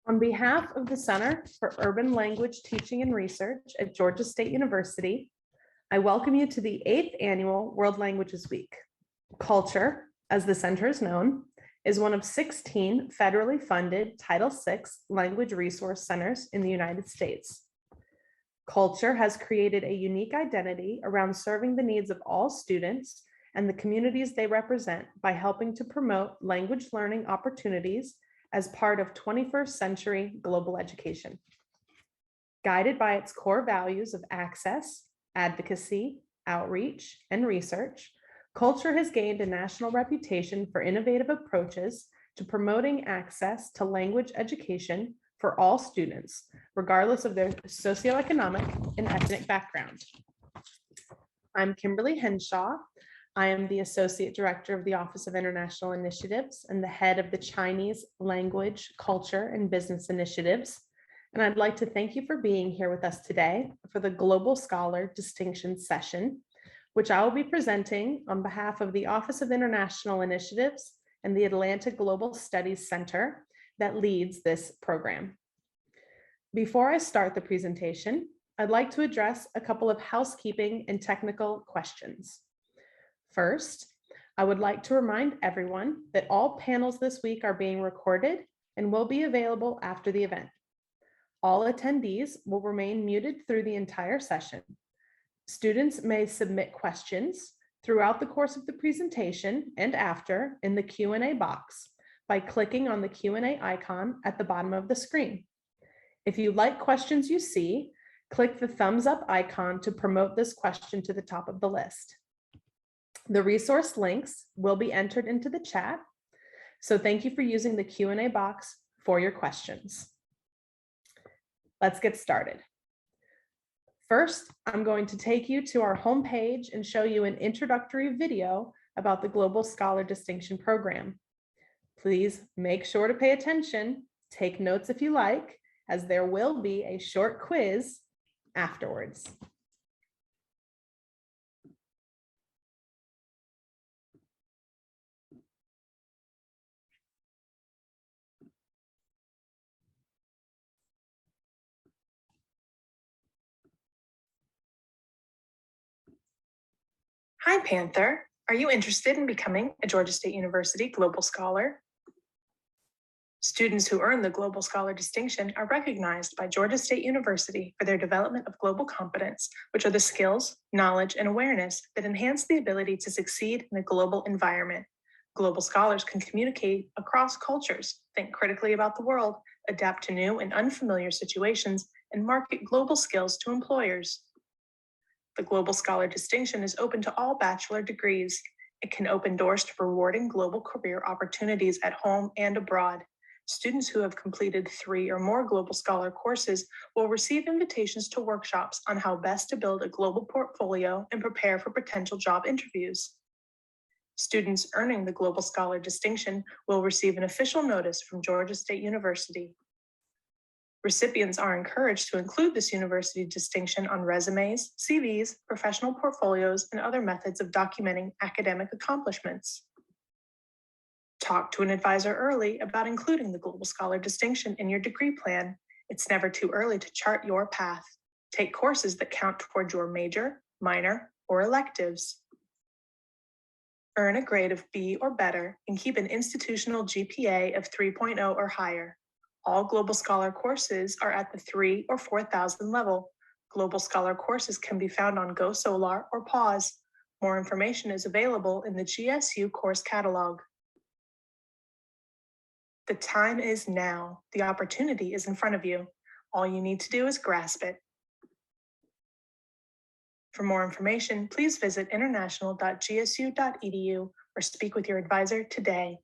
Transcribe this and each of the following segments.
On behalf of the Center for Urban Language Teaching and Research at Georgia State University, I welcome you to the 8th Annual World Languages Week. CULTR, as the center is known, is one of 16 federally funded Title VI language resource centers in the United States. CULTR has created a unique identity around serving the needs of all students and the communities they represent by helping to promote language learning opportunities as part of 21st century global education. Guided by its core values of access, advocacy, outreach, and research, CULTR has gained a national reputation for innovative approaches to promoting access to language education for all students, regardless of their socioeconomic and ethnic background. I'm Kimberly Henshaw. I am the Associate Director of the Office of International Initiatives and the head of the Chinese Language, Culture, and Business Initiatives. And I'd like to thank you for being here with us today for the Global Scholar Distinction Session, which I will be presenting on behalf of the Office of International Initiatives and the Atlanta Global Studies Center that leads this program. Before I start the presentation, I'd like to address a couple of housekeeping and technical questions. First, I would like to remind everyone that all panels this week are being recorded and will be available after the event. All attendees will remain muted through the entire session. Students may submit questions throughout the course of the presentation and after in the Q&A box by clicking on the Q&A icon at the bottom of the screen. If you like questions you see, click the thumbs up icon to promote this question to the top of the list. The resource links will be entered into the chat, so thank you for using the Q&A box for your questions. Let's get started. First, I'm going to take you to our homepage and show you an introductory video about the Global Scholar Distinction Program. Please make sure to pay attention, take notes if you like, as there will be a short quiz afterwards. Hi, Panther. Are you interested in becoming a Georgia State University Global Scholar? Students who earn the Global Scholar distinction are recognized by Georgia State University for their development of global competence, which are the skills, knowledge, and awareness that enhance the ability to succeed in a global environment. Global scholars can communicate across cultures, think critically about the world, adapt to new and unfamiliar situations, and market global skills to employers. The Global Scholar distinction is open to all bachelor degrees. It can open doors to rewarding global career opportunities at home and abroad. Students who have completed 3 or more Global Scholar courses will receive invitations to workshops on how best to build a global portfolio and prepare for potential job interviews. Students earning the Global Scholar distinction will receive an official notice from Georgia State University. Recipients are encouraged to include this university distinction on resumes, CVs, professional portfolios, and other methods of documenting academic accomplishments. Talk to an advisor early about including the Global Scholar distinction in your degree plan. It's never too early to chart your path. Take courses that count toward your major, minor, or electives. Earn a grade of B or better and keep an institutional GPA of 3.0 or higher. All Global Scholar courses are at the 3,000 or 4,000 level. Global Scholar courses can be found on Go Solar or Pause. More information is available in the GSU course catalog. The time is now. The opportunity is in front of you. All you need to do is grasp it. For more information, please visit international.gsu.edu or speak with your advisor today.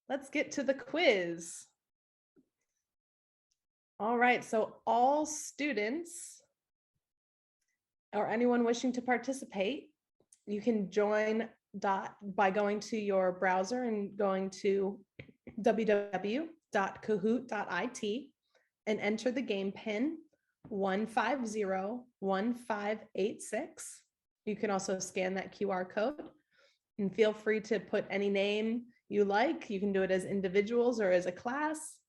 Let's get to the quiz. All right, so all students or anyone wishing to participate, you can join by going to your browser and going to www.kahoot.it and enter the game pin 1501586. You can also scan that QR code and feel free to put any name you like. You can do it as individuals or as a class.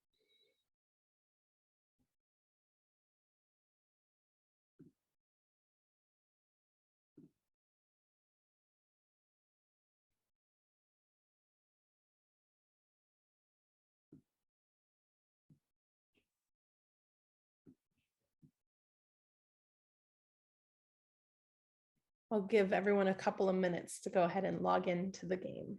I'll give everyone a couple of minutes to go ahead and log into the game.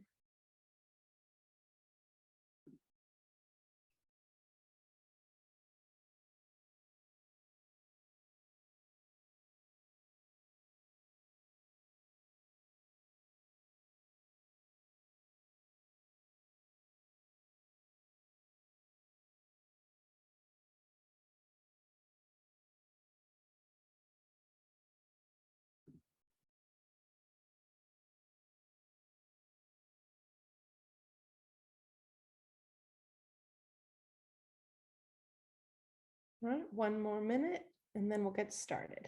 All right, one more minute and then we'll get started.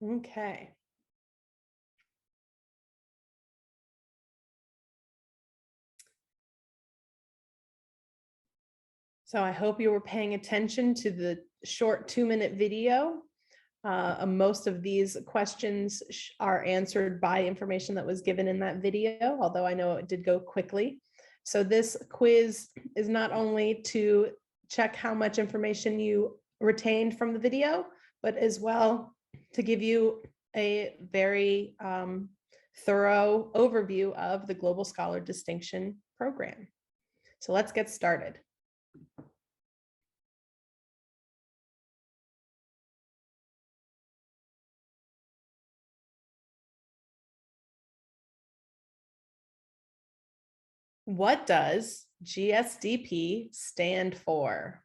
Okay. So I hope you were paying attention to the short 2-minute video. Most of these questions are answered by information that was given in that video, although I know it did go quickly. So this quiz is not only to check how much information you retained from the video, but as well to give you a very thorough overview of the Global Scholar Distinction Program. So let's get started. What does GSDP stand for?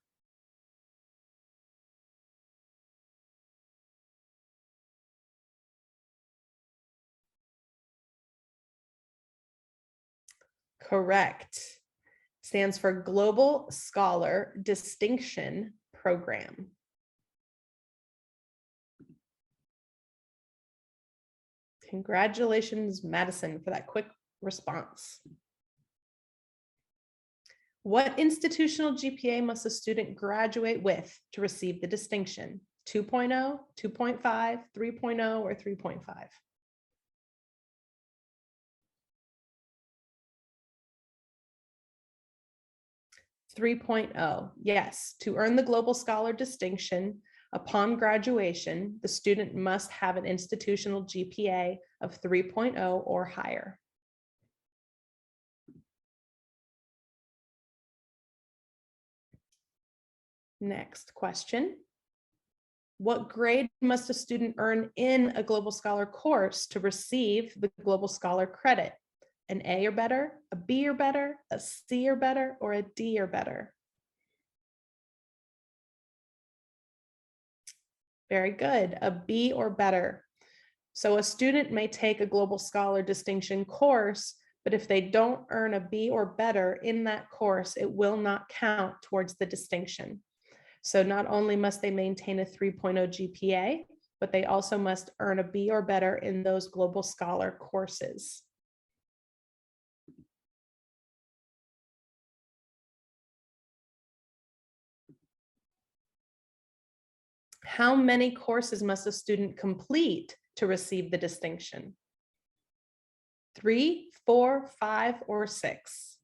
Correct. Stands for Global Scholar Distinction Program. Congratulations, Madison, for that quick response. What institutional GPA must a student graduate with to receive the distinction? 2.0, 2.5, 3.0, or 3.5? 3.0, yes. To earn the Global Scholar distinction, upon graduation, the student must have an institutional GPA of 3.0 or higher. Next question. What grade must a student earn in a Global Scholar course to receive the Global Scholar credit? An A or better, a B or better, a C or better, or a D or better? Very good, a B or better. So a student may take a Global Scholar distinction course, but if they don't earn a B or better in that course, it will not count towards the distinction. So not only must they maintain a 3.0 GPA, but they also must earn a B or better in those Global Scholar courses. How many courses must a student complete to receive the distinction? 3, 4, 5, or 6?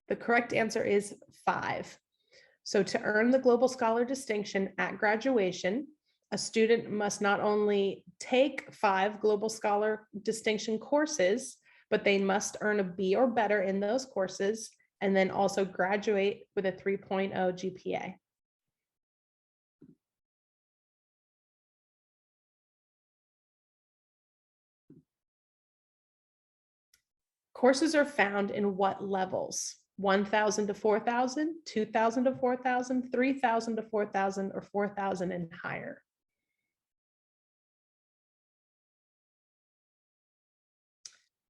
The correct answer is 5. So to earn the Global Scholar distinction at graduation, a student must not only take 5 Global Scholar distinction courses, but they must earn a B or better in those courses, and then also graduate with a 3.0 GPA. Courses are found in what levels? 1,000 to 4,000, 2,000 to 4,000, 3,000 to 4,000, or 4,000 and higher?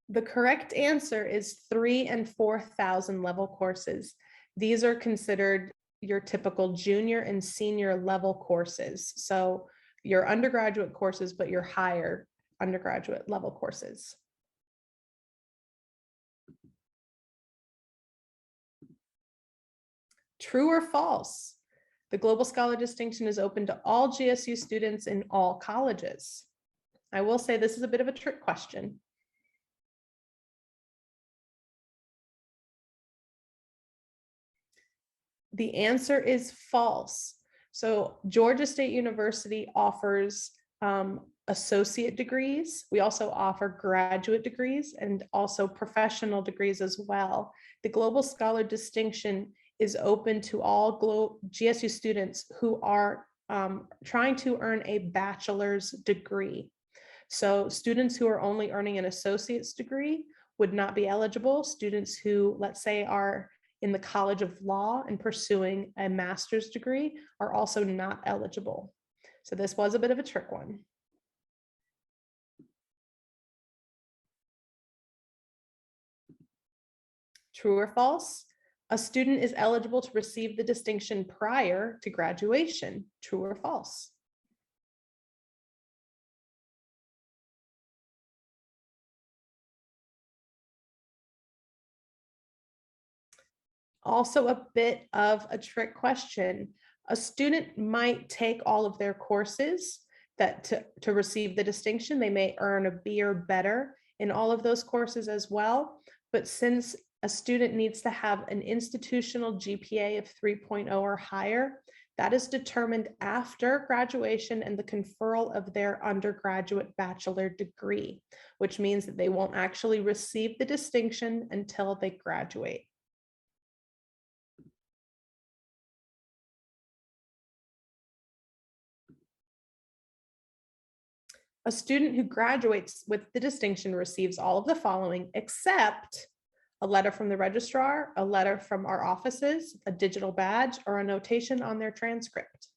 The correct answer is 3,000 and 4,000 level courses. These are considered your typical junior and senior level courses. So your undergraduate courses, but your higher undergraduate level courses. True or false? The Global Scholar distinction is open to all GSU students in all colleges. I will say this is a bit of a trick question. The answer is false. So Georgia State University offers associate degrees. We also offer graduate degrees and also professional degrees as well. The Global Scholar distinction is open to all GSU students who are trying to earn a bachelor's degree. So students who are only earning an associate's degree would not be eligible. Students who, let's say, are in the College of Law and pursuing a master's degree are also not eligible. So this was a bit of a trick one. True or false? A student is eligible to receive the distinction prior to graduation. True or false? Also a bit of a trick question. A student might take all of their courses that to receive the distinction. They may earn a B or better in all of those courses as well. But since a student needs to have an institutional GPA of 3.0 or higher, that is determined after graduation and the conferral of their undergraduate bachelor degree, which means that they won't actually receive the distinction until they graduate. A student who graduates with the distinction receives all of the following, except a letter from the registrar, a letter from our offices, a digital badge, or a notation on their transcript.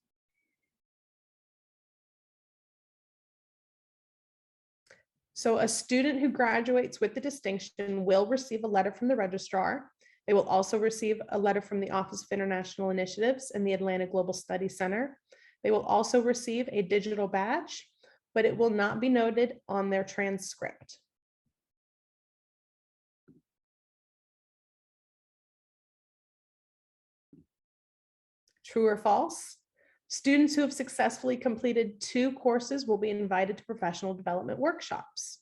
So a student who graduates with the distinction will receive a letter from the registrar. They will also receive a letter from the Office of International Initiatives and the Atlanta Global Study Center. They will also receive a digital badge, but it will not be noted on their transcript. True or false? Students who have successfully completed 2 courses will be invited to professional development workshops.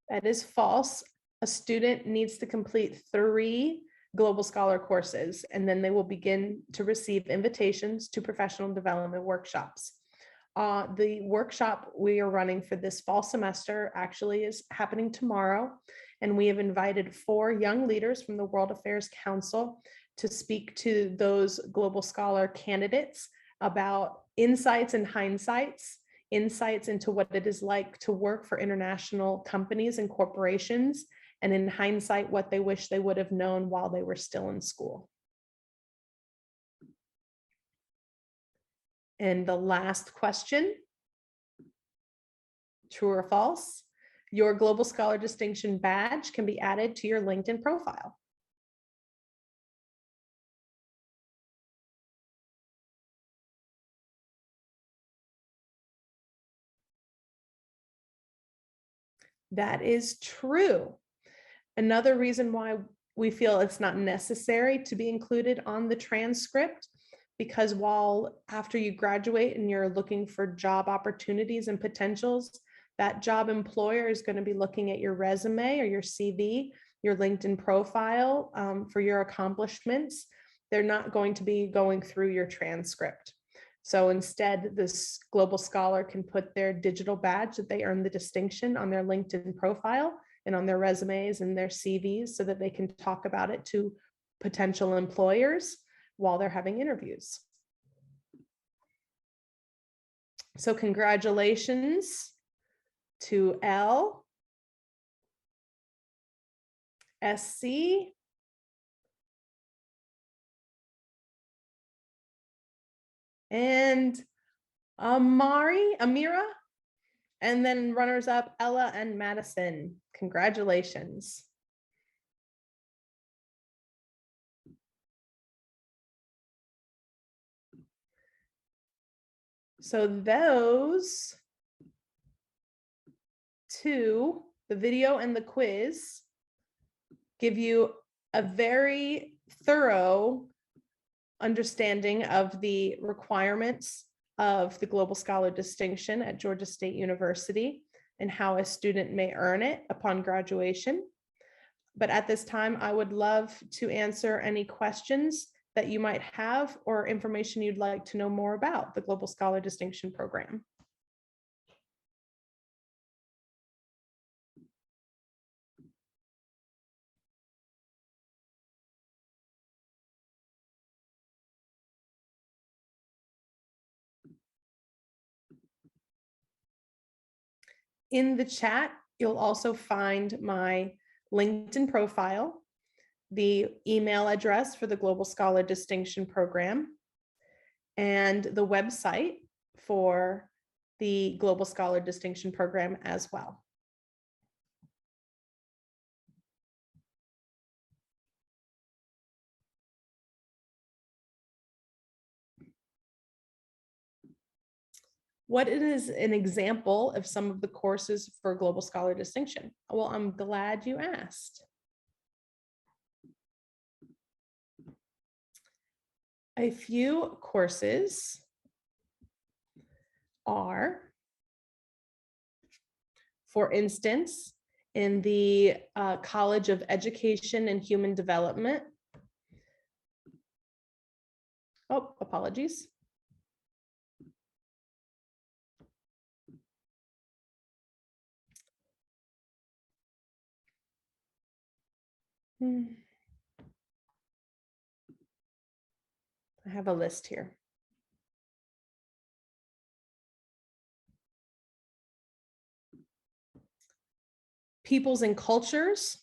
That is false. A student needs to complete 3 Global Scholar courses, and then they will begin to receive invitations to professional development workshops. The workshop we are running for this fall semester actually is happening tomorrow, and we have invited 4 young leaders from the World Affairs Council to speak to those Global Scholar candidates about insights and hindsights, insights into what it is like to work for international companies and corporations, and in hindsight, what they wish they would have known while they were still in school. And the last question, true or false? Your Global Scholar distinction badge can be added to your LinkedIn profile. That is true. Another reason why we feel it's not necessary to be included on the transcript, because while after you graduate and you're looking for job opportunities and potentials, that job employer is going to be looking at your resume or your CV, your LinkedIn profile for your accomplishments. They're not going to be going through your transcript. So instead, this Global Scholar can put their digital badge that they earned the distinction on their LinkedIn profile and on their resumes and their CVs so that they can talk about it to potential employers while they're having interviews. So congratulations to L, SC, and Amira, And then runners up, Ella and Madison. Congratulations. So those two, the video and the quiz, give you a very thorough understanding of the requirements of the Global Scholar distinction at Georgia State University and how a student may earn it upon graduation. But at this time, I would love to answer any questions that you might have or information you'd like to know more about the Global Scholar Distinction Program. In the chat, you'll also find my LinkedIn profile, the email address for the Global Scholar Distinction Program, and the website for the Global Scholar Distinction Program as well. What is an example of some of the courses for Global Scholar Distinction? Well, I'm glad you asked. A few courses are, for instance, in the College of Education and Human Development. Oh, apologies. I have a list here. Peoples and Cultures,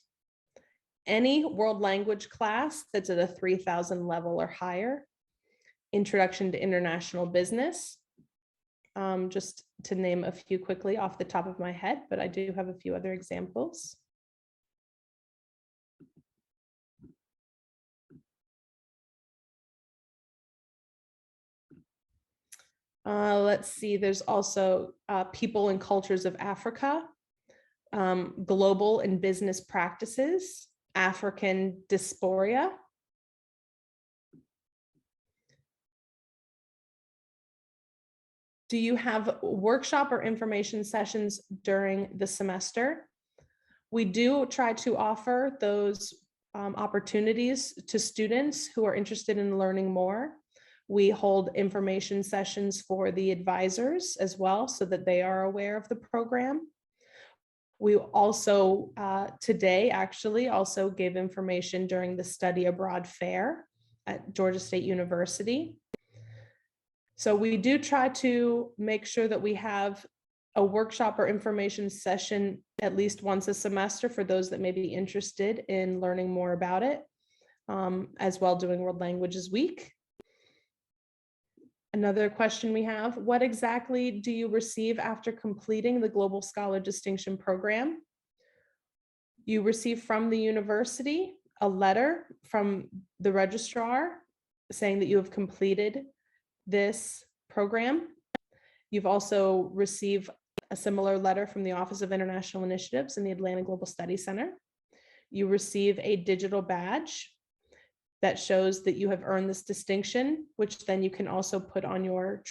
any world language class that's at a 3000 level or higher. Introduction to International Business, just to name a few quickly off the top of my head, but I do have a few other examples. Let's see, there's also People and Cultures of Africa, Global and Business Practices, African Diaspora. Do you have workshop or information sessions during the semester? We do try to offer those opportunities to students who are interested in learning more. We hold information sessions for the advisors as well, so that they are aware of the program. We also, today actually also gave information during the Study Abroad Fair at Georgia State University. So we do try to make sure that we have a workshop or information session at least once a semester for those that may be interested in learning more about it, as well doing World Languages Week. Another question we have, what exactly do you receive after completing the Global Scholar Distinction Program? You receive from the university a letter from the registrar saying that you have completed this program. You've also received a similar letter from the Office of International Initiatives in the Atlanta Global Study Center. You receive a digital badge that shows that you have earned this distinction, which then you can also put on your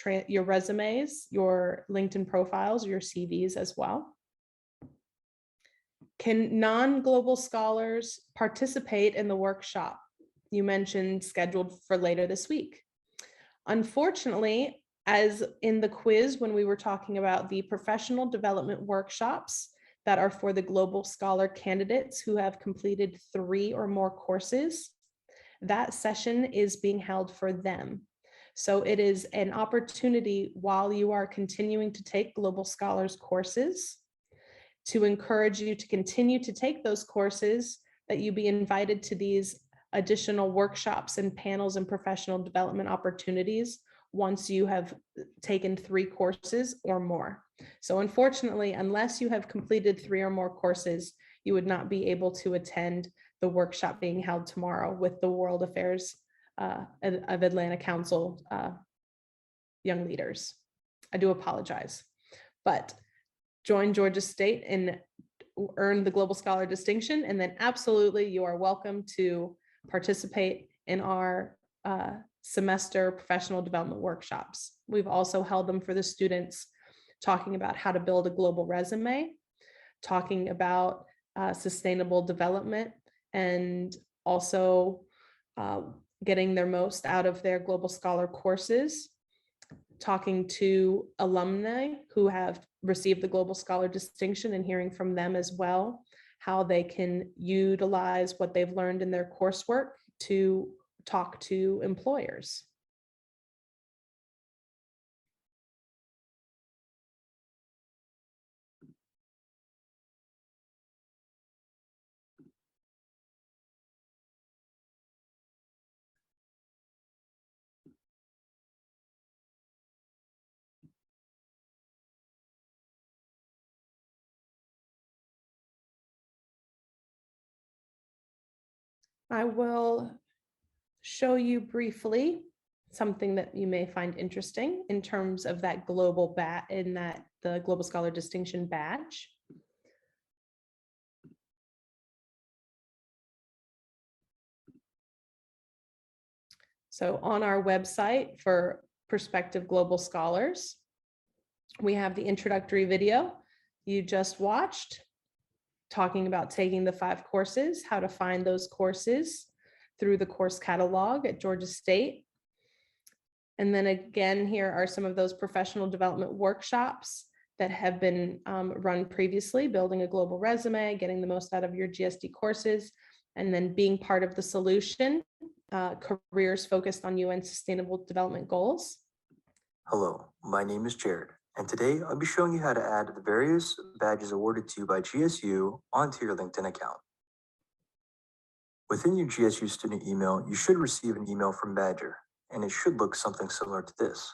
resumes, your LinkedIn profiles, your CVs as well. Can non-global scholars participate in the workshop you mentioned scheduled for later this week? Unfortunately, as in the quiz, when we were talking about the professional development workshops that are for the Global Scholar candidates who have completed 3 or more courses, that session is being held for them. So it is an opportunity while you are continuing to take Global Scholars courses to encourage you to continue to take those courses, that you be invited to these additional workshops and panels and professional development opportunities once you have taken 3 courses or more. So unfortunately, unless you have completed 3 or more courses, you would not be able to attend the workshop being held tomorrow with the World Affairs of Atlanta Council young leaders. I do apologize, but join Georgia State and earn the Global Scholar distinction. And then absolutely, you are welcome to participate in our semester professional development workshops. We've also held them for the students, talking about how to build a global resume, talking about sustainable development, and also getting their most out of their Global Scholar courses, talking to alumni who have received the Global Scholar distinction and hearing from them as well, how they can utilize what they've learned in their coursework to talk to employers. I will show you briefly something that you may find interesting in terms of that global the Global Scholar Distinction badge. So on our website for prospective global scholars, we have the introductory video you just watched, talking about taking the 5 courses, how to find those courses through the course catalog at Georgia State. And then again, here are some of those professional development workshops that have been run previously: building a global resume, getting the most out of your GSD courses, and then being part of the solution, careers focused on UN Sustainable Development Goals. Hello, my name is Jared, and today I'll be showing you how to add the various badges awarded to you by GSU onto your LinkedIn account. Within your GSU student email, you should receive an email from Badger, and it should look something similar to this.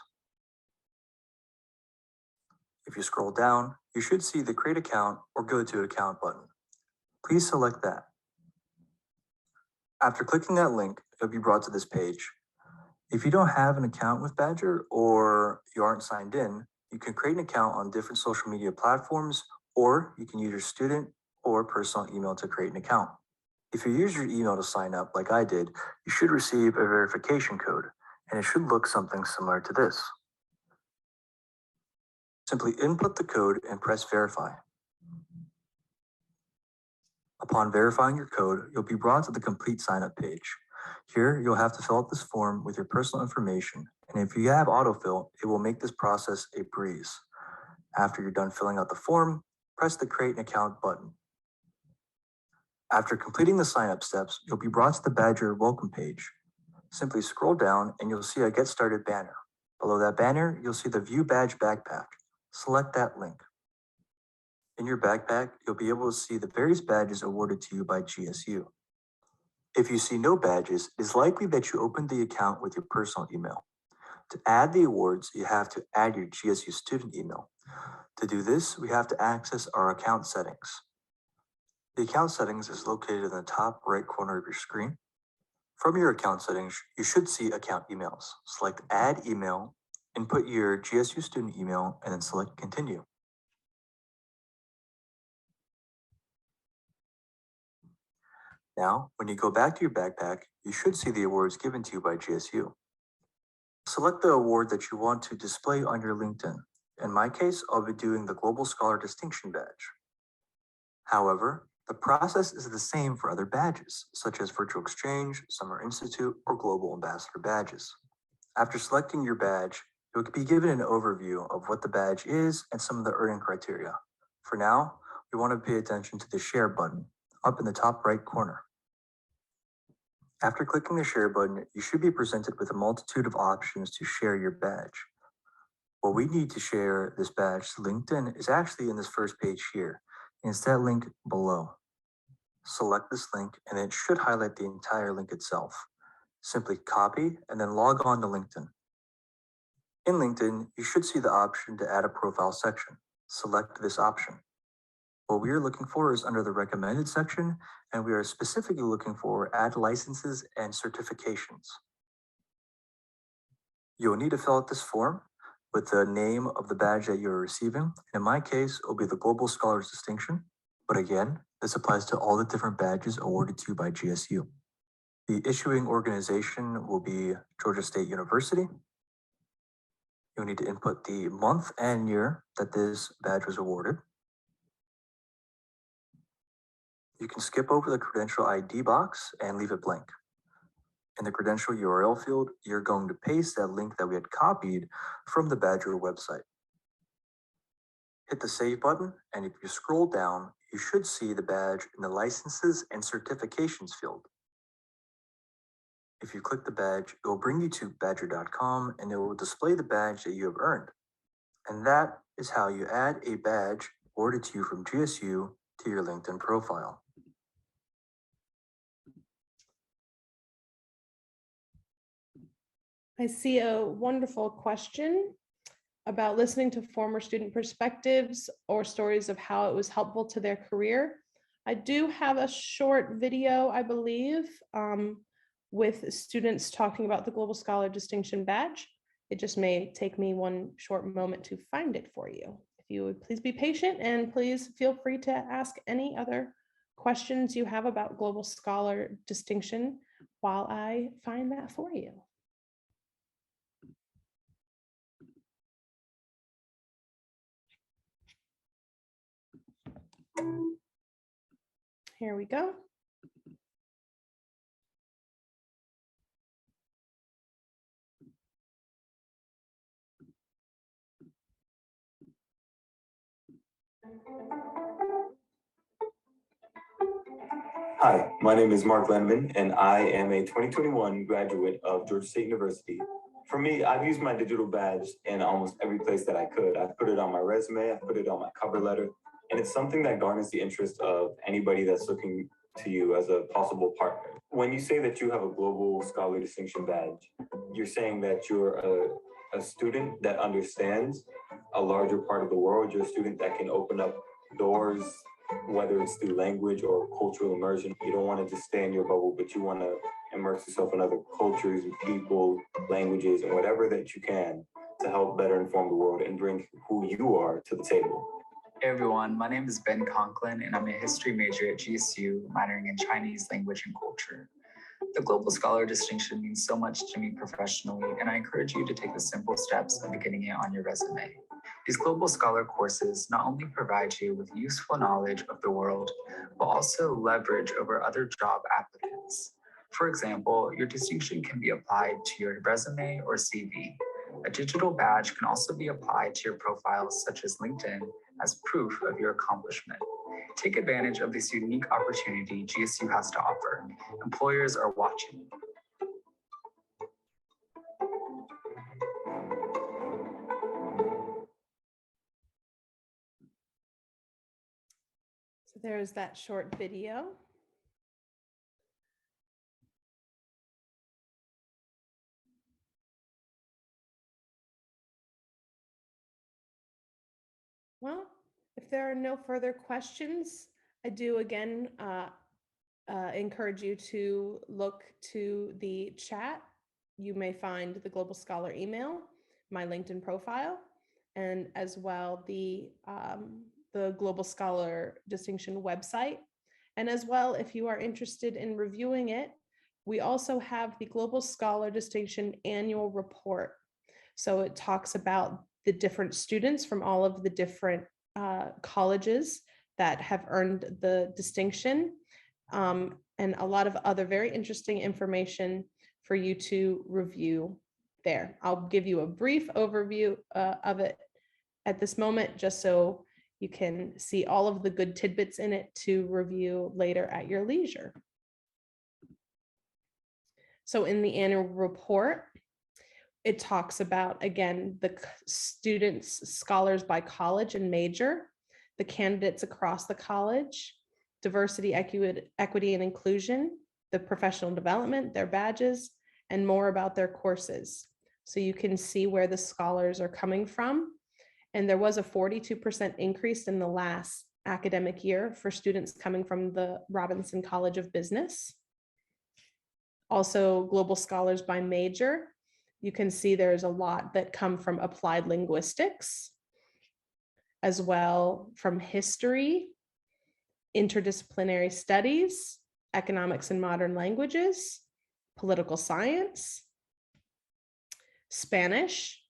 If you scroll down, you should see the Create Account or Go to Account button. Please select that. After clicking that link, you'll be brought to this page. If you don't have an account with Badger or you aren't signed in, you can create an account on different social media platforms, or you can use your student or personal email to create an account. If you use your email to sign up like I did, you should receive a verification code, and it should look something similar to this. Simply input the code and press verify. Upon verifying your code, you'll be brought to the complete sign-up page. Here, you'll have to fill out this form with your personal information, and if you have autofill, it will make this process a breeze. After you're done filling out the form, press the Create an Account button. After completing the sign-up steps, you'll be brought to the Badger welcome page. Simply scroll down and you'll see a Get Started banner. Below that banner, you'll see the View Badge Backpack. Select that link. In your backpack, you'll be able to see the various badges awarded to you by GSU. If you see no badges, it is likely that you opened the account with your personal email. To add the awards, you have to add your GSU student email. To do this, we have to access our account settings. The account settings is located in the top right corner of your screen. From your account settings, you should see account emails. Select Add Email, input your GSU student email, and then select Continue. Now, when you go back to your backpack, you should see the awards given to you by GSU. Select the award that you want to display on your LinkedIn. In my case, I'll be doing the Global Scholar Distinction Badge. However, the process is the same for other badges, such as Virtual Exchange, Summer Institute, or Global Ambassador badges. After selecting your badge, you'll be given an overview of what the badge is and some of the earning criteria. For now, we want to pay attention to the Share button up in the top right corner. After clicking the Share button, you should be presented with a multitude of options to share your badge. What we need to share this badge to LinkedIn is actually in this first page here. It's that link below. Select this link and it should highlight the entire link itself. Simply copy and then log on to LinkedIn. In LinkedIn, you should see the option to add a profile section. Select this option. What we are looking for is under the recommended section, and we are specifically looking for add licenses and certifications. You'll need to fill out this form with the name of the badge that you're receiving. In my case, it will be the Global Scholars Distinction. But again, this applies to all the different badges awarded to you by GSU. The issuing organization will be Georgia State University. You'll need to input the month and year that this badge was awarded. You can skip over the credential ID box and leave it blank. In the credential URL field, you're going to paste that link that we had copied from the Badger website. Hit the save button, and if you scroll down, you should see the badge in the licenses and certifications field. If you click the badge, it will bring you to badger.com and it will display the badge that you have earned. And that is how you add a badge awarded to you from GSU to your LinkedIn profile. I see a wonderful question about listening to former student perspectives or stories of how it was helpful to their career. I do have a short video, I believe, with students talking about the Global Scholar Distinction Badge. It just may take me one short moment to find it for you. If you would please be patient and please feel free to ask any other questions you have about Global Scholar Distinction while I find that for you. Here we go. Hi, my name is Mark Lenman, and I am a 2021 graduate of Georgia State University. For me, I've used my digital badge in almost every place that I could. I've put it on my resume, I've put it on my cover letter, and it's something that garners the interest of anybody that's looking to you as a possible partner. When you say that you have a Global Scholar Distinction badge, you're saying that you're a student that understands a larger part of the world. You're a student that can open up doors, whether it's through language or cultural immersion. You don't want to just stay in your bubble, but you want to immerse yourself in other cultures and people, languages, and whatever that you can to help better inform the world and bring who you are to the table. Hey everyone, my name is Ben Conklin and I'm a history major at GSU, minoring in Chinese language and culture. The Global Scholar Distinction means so much to me professionally, and I encourage you to take the simple steps of beginning it on your resume. These Global Scholar courses not only provide you with useful knowledge of the world, but also leverage over other job applicants. For example, your distinction can be applied to your resume or CV. A digital badge can also be applied to your profiles such as LinkedIn as proof of your accomplishment. Take advantage of this unique opportunity GSU has to offer. Employers are watching. So there's that short video. Well, if there are no further questions, I do again encourage you to look to the chat. You may find the Global Scholar email, my LinkedIn profile, and as well the Global Scholar Distinction website. And as well, if you are interested in reviewing it, we also have the Global Scholar Distinction annual report. So it talks about the different students from all of the different colleges that have earned the distinction, and a lot of other very interesting information for you to review there. I'll give you a brief overview of it at this moment, just so you can see all of the good tidbits in it to review later at your leisure. So in the annual report, it talks about, again, the students, scholars by college and major, the candidates across the college, diversity, equity, and inclusion, the professional development, their badges, and more about their courses. So you can see where the scholars are coming from. And there was a 42% increase in the last academic year for students coming from the Robinson College of Business. Also, global scholars by major. You can see there's a lot that come from applied linguistics, as well from history, interdisciplinary studies, economics and modern languages, political science, Spanish.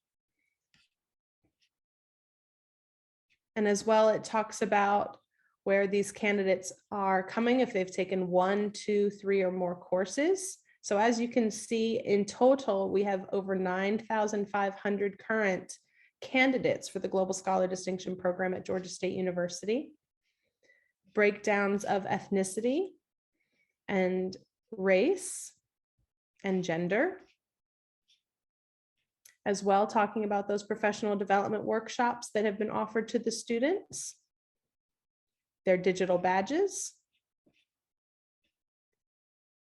And as well, it talks about where these candidates are coming if they've taken 1, 2, 3, or more courses. So as you can see, in total, we have over 9,500 current candidates for the Global Scholar Distinction Program at Georgia State University. Breakdowns of ethnicity and race and gender. As well, talking about those professional development workshops that have been offered to the students, their digital badges,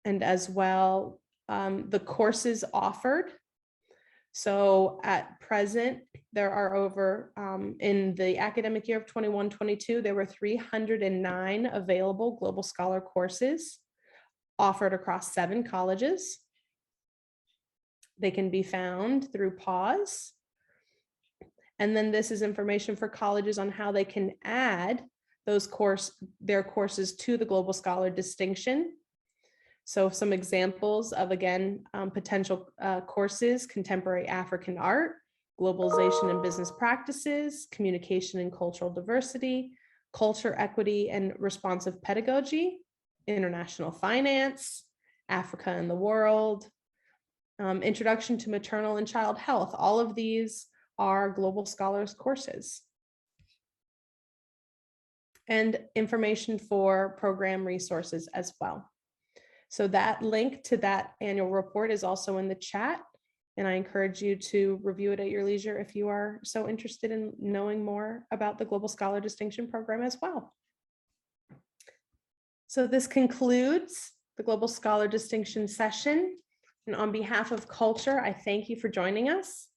and as well, the courses offered. So at present, there are over, in the academic year of 21-22, there were 309 available Global Scholar courses offered across 7 colleges. They can be found through PAUSE. And then this is information for colleges on how they can add their courses to the Global Scholar distinction. So some examples of, again, potential courses: contemporary African art, globalization and business practices, communication and cultural diversity, culture, equity, and responsive pedagogy, international finance, Africa and the world, introduction to maternal and child health. All of these are Global Scholars courses. And information for program resources as well. So that link to that annual report is also in the chat, and I encourage you to review it at your leisure if you are so interested in knowing more about the Global Scholar Distinction Program as well. So this concludes the Global Scholar Distinction session. And on behalf of CULTR, I thank you for joining us.